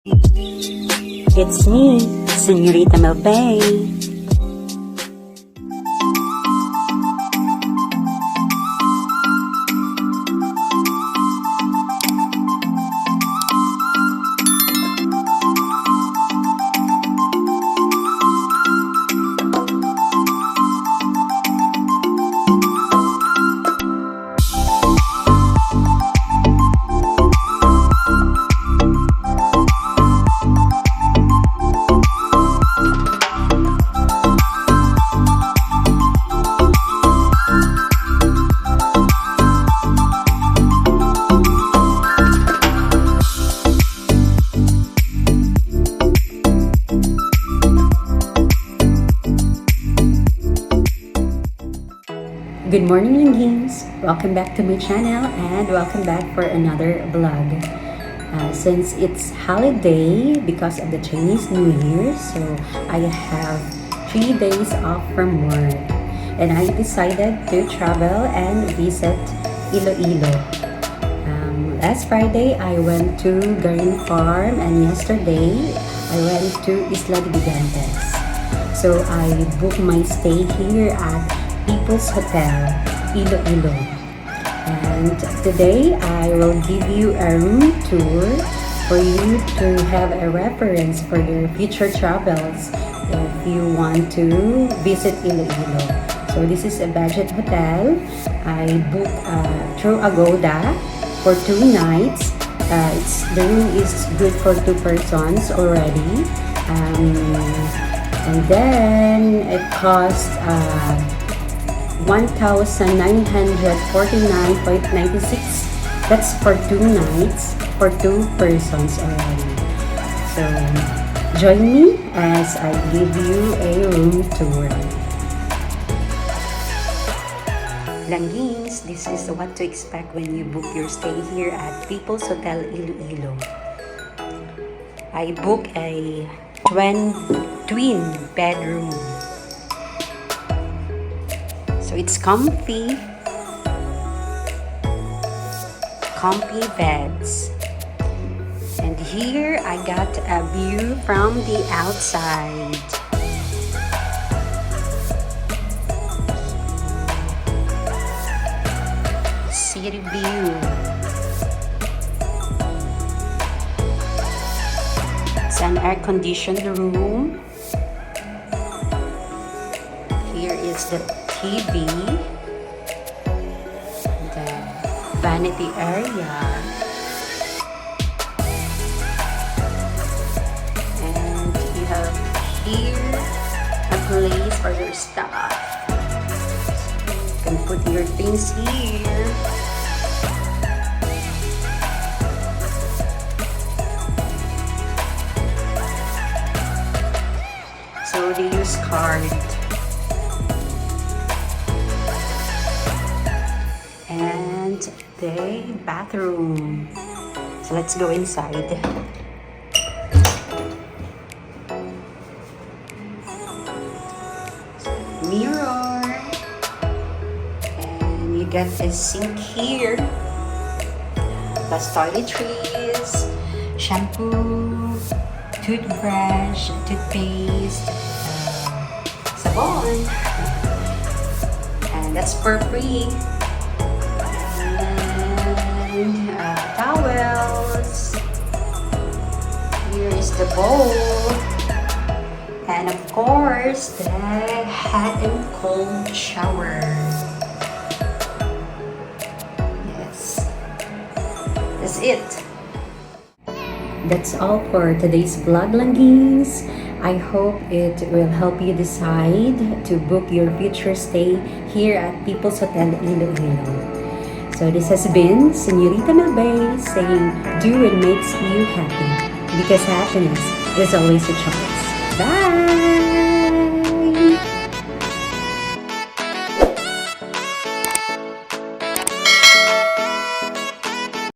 It's me, Señorita Melbae. Good morning, Linggings! Welcome back to my channel and welcome back for another vlog. Since it's holiday because of the Chinese New Year, so I have 3 days off from work and I decided to travel and visit Iloilo. Last Friday, I went to Garin Farm and yesterday, I went to Isla de Gigantes. So I booked my stay here at People's Hotel, Iloilo. And today, I will give you a room tour for you to have a reference for your future travels if you want to visit Iloilo. So this is a budget hotel. I booked through Agoda for 2 nights. The room is good for 2 persons already. And then it costs 1,949.96. That's for 2 nights for 2 persons already. So join me as I give you a room tour. Langgings, this is what to expect when you book your stay here at People's Hotel Iloilo. I booked a twin bedroom. So it's comfy beds. And here I got a view from the outside. City view. It's an air-conditioned room. Here is the TV, the vanity area, and you have here a place for your stuff. You can put your things here. So they use card. And the bathroom. So let's go inside. Mirror. And you get a sink here. Plus toiletries, shampoo, toothbrush, toothpaste, sabon. And that's for free. Towels. Here is the bowl, and of course the hot and cold shower. Yes, that's it. That's all for today's vlog, Langgings. I hope it will help you decide to book your future stay here at People's Hotel Iloilo. So this has been Señorita Melbae saying, do what makes you happy, because happiness is always a choice. Bye!